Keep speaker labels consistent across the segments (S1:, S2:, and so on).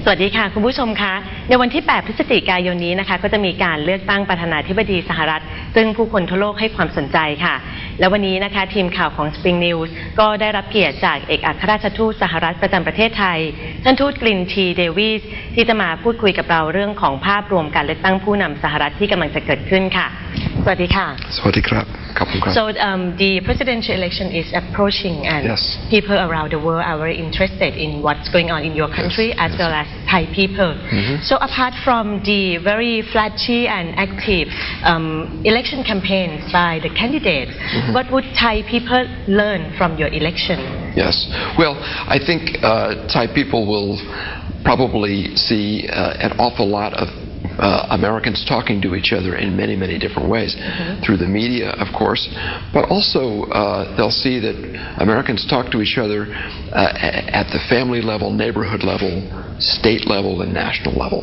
S1: สวัสดีค่ะคุณผู้ชมคะในวันที่ 8 พฤศจิกายนนี้นะคะก็จะมีการเลือกตั้งประธานาธิบดีสหรัฐซึ่งผู้คนทั่วโลกให้ความสนใจค่ะและวันนี้นะคะทีมข่าวของ Springnews ก็ได้รับเกียรติจากเอกอัครราชทูตสหรัฐประจำประเทศไทยท่านทูต Glyn T Davies ที่จะมาพูดคุยกับเราเรื่องของภาพรวมการเลือกตั้งผู้นำสหรัฐที่กำลังจะเกิดขึ้นค่ะสวัสดีค่ะ
S2: สวัสดีครับขอบคุณครับ
S1: So the presidential election is approaching and people around the world are very interested in what's going on in your country as well as Thai people. So apart from the very flashy and active election campaigns by the candidates, what would Thai people learn from your election?
S2: Yes, well, I think Thai people will probably see an awful lot of Americans talking to each other in many, many different ways, through the media, of course, but also they'll see that Americans talk to each other at the family level, neighborhood level, state level, and national level.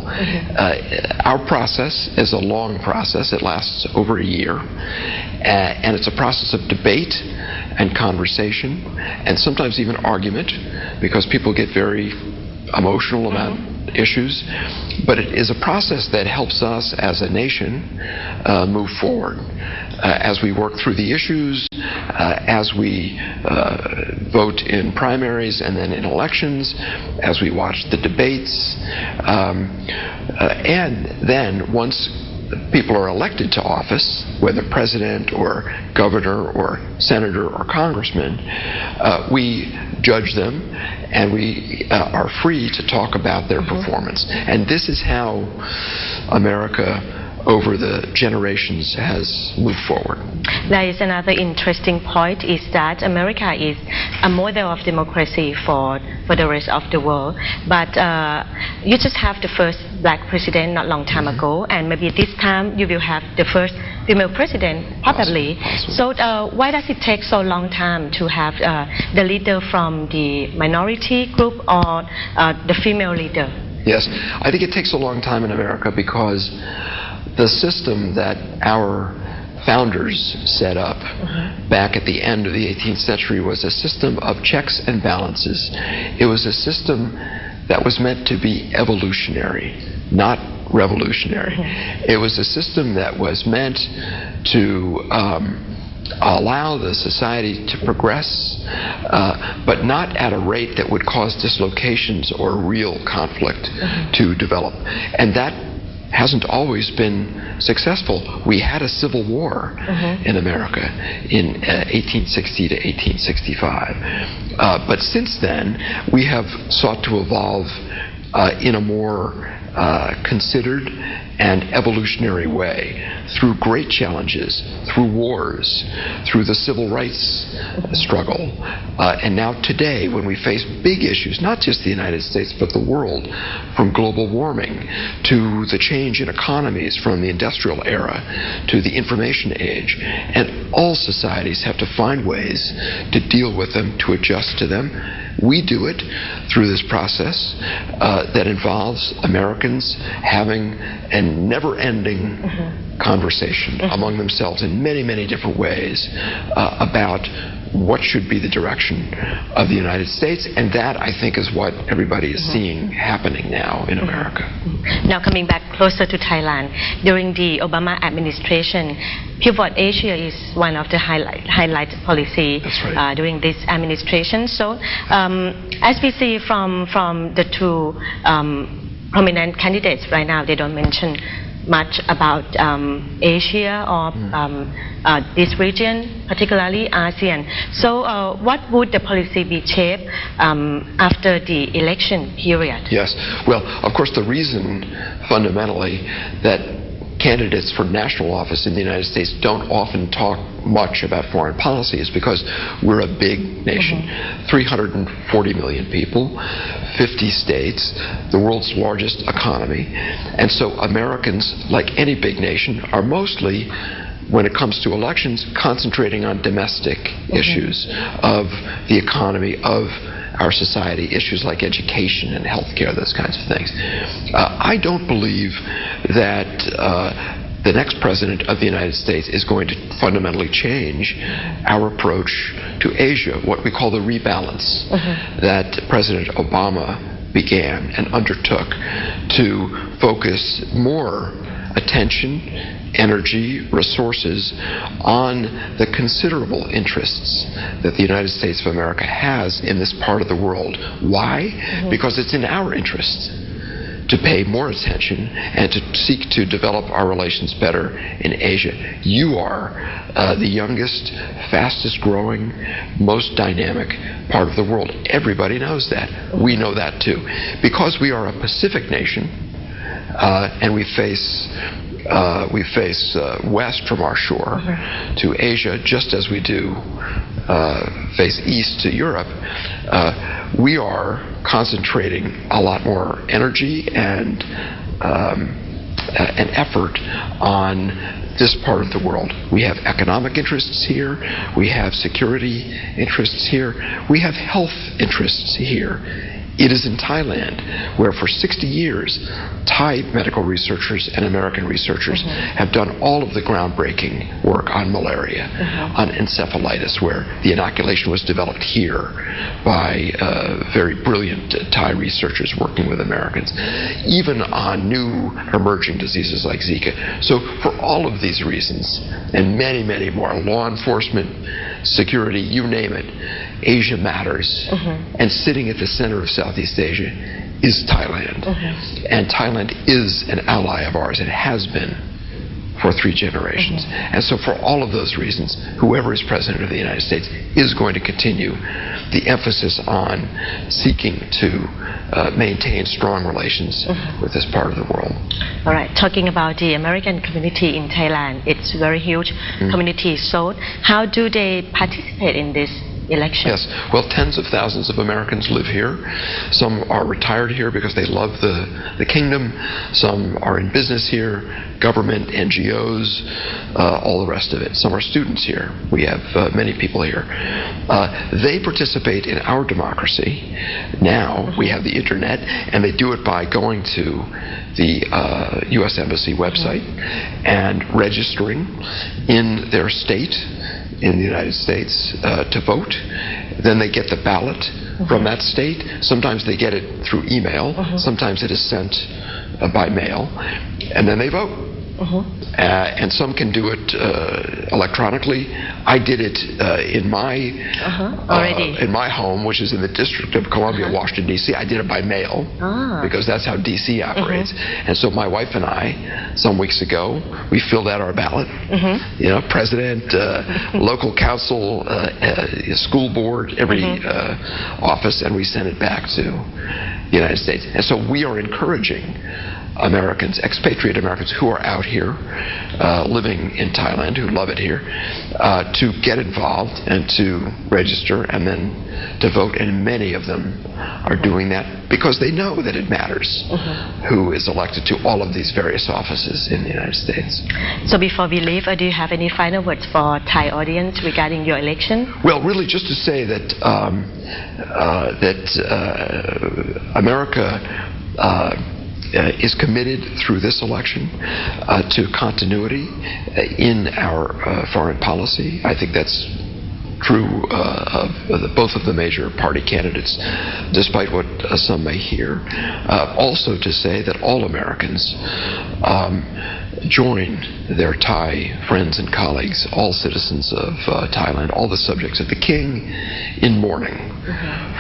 S2: Our process is a long process. It lasts over a year, and it's a process of debate and conversation, and sometimes even argument, because people get very emotional about issues, but it is a process that helps us as a nation move forward as we work through the issues, as we vote in primaries and then in elections, as we watch the debates, and then once people are elected to office, whether president or governor or senator or congressman, we judge them and we are free to talk about their performance. And this is how America over the generations has moved forward.
S1: There is another interesting point is that America is a model of democracy for the rest of the world, but you just have the first black president not long time ago, and maybe this time you will have the first female president probably. So why does it take so long time to have the leader from the minority group or the female leader?
S2: Yes, I think it takes a long time in America because the system that our founders set up back at the end of the 18th century was a system of checks and balances. It was a system that was meant to be evolutionary, not revolutionary. It was a system that was meant to allow the society to progress, but not at a rate that would cause dislocations or real conflict to develop. And that hasn't always been successful. We had a civil war in America in 1860 to 1865. But since then, we have sought to evolve in a more considered and evolutionary way through great challenges, through wars, through the civil rights struggle. And now today, when we face big issues, not just the United States, but the world, from global warming to the change in economies from the industrial era to the information age, and all societies have to find ways to deal with them, to adjust to them. We do it through this process that involves Americans having a never-ending conversation among themselves in many, many different ways about what should be the direction of the United States, and that, I think, is what everybody is seeing happening now in America.
S1: Now coming back closer to Thailand, during the Obama administration, Pivot Asia is one of the highlight policy during this administration. So as we see from the two prominent candidates right now, they don't mention much about Asia or this region, particularly ASEAN. So what would the policy be shaped after the election period?
S2: Yes, well, of course, the reason fundamentally that candidates for national office in the United States don't often talk much about foreign policy is because we're a big nation, 340 million people, 50 states, the world's largest economy, and so Americans, like any big nation, are mostly, when it comes to elections, concentrating on domestic issues of the economy, of our society, issues like education and healthcare, those kinds of things. I don't believe that the next president of the United States is going to fundamentally change our approach to Asia, what we call the rebalance that President Obama began and undertook to focus more attention, energy, resources on the considerable interests that the United States of America has in this part of the world. Why? Because it's in our interest to pay more attention and to seek to develop our relations better in Asia. You are the youngest, fastest growing, most dynamic part of the world. Everybody knows that. We know that too. Because we are a Pacific nation, and we face west from our shore to Asia, just as we do face east to Europe. We are concentrating a lot more energy and effort on this part of the world. We have economic interests here. We have security interests here. We have health interests here. It is in Thailand where for 60 years Thai medical researchers and American researchers have done all of the groundbreaking work on malaria, on encephalitis, where the inoculation was developed here by very brilliant Thai researchers working with Americans, even on new emerging diseases like Zika. So for all of these reasons, and many, many more, law enforcement, security, you name it, Asia matters. And sitting at the center of Southeast Asia is Thailand. And Thailand is an ally of ours. It has been for 3 generations. And so for all of those reasons, whoever is President of the United States is going to continue the emphasis on seeking to maintain strong relations with this part of the world.
S1: All right. Talking about the American community in Thailand, it's a very huge community. So how do they participate in this election?
S2: Yes. Well, tens of thousands of Americans live here. Some are retired here because they love the kingdom. Some are in business here, government, NGOs, all the rest of it. Some are students here. We have many people here. They participate in our democracy. Now we have the internet, and they do it by going to the U.S. Embassy website and registering in their state in the United States to vote. Then they get the ballot from that state. Sometimes they get it through email. Sometimes it is sent by mail. And then they vote. And some can do it electronically. I did it in my home, which is in the District of Columbia, Washington, D.C. I did it by mail because that's how D.C. operates. And so my wife and I, some weeks ago, we filled out our ballot. You know, president, local council, school board, every office, and we sent it back to the United States. And so we are encouraging Americans, expatriate Americans who are out here living in Thailand, who love it here, to get involved and to register and then to vote. And many of them are doing that because they know that it matters who is elected to all of these various offices in the United States.
S1: So before we leave, do you have any final words for Thai audience regarding your election?
S2: Well, really just to say that America is committed through this election to continuity in our foreign policy. I think that's true of both of the major party candidates, despite what some may hear. Also to say that all Americans join their Thai friends and colleagues, all citizens of Thailand, all the subjects of the king, in mourning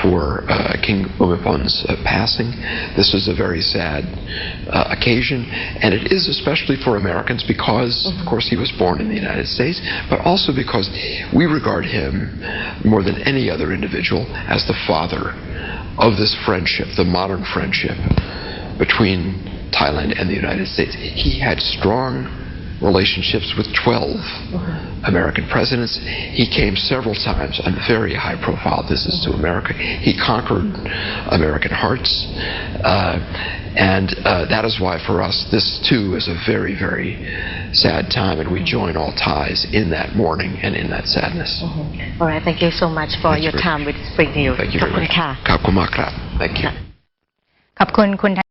S2: for King Bhumibol's passing. This is a very sad occasion, and it is especially for Americans because, of course, he was born in the United States, but also because we regard him more than any other individual as the father of this friendship, the modern friendship between Thailand and the United States. He had strong relationships with 12 American presidents. He came several times on very high-profile visits to America. He conquered American hearts. And that is why for us this too is a very, very sad time, and we join all Thais in that mourning and in that sadness.
S1: All right, thank you so much for your time with Springnews.
S2: Thank you very much. ขอบคุณมากครับ. Thank you.
S3: ขอบคุณคุณ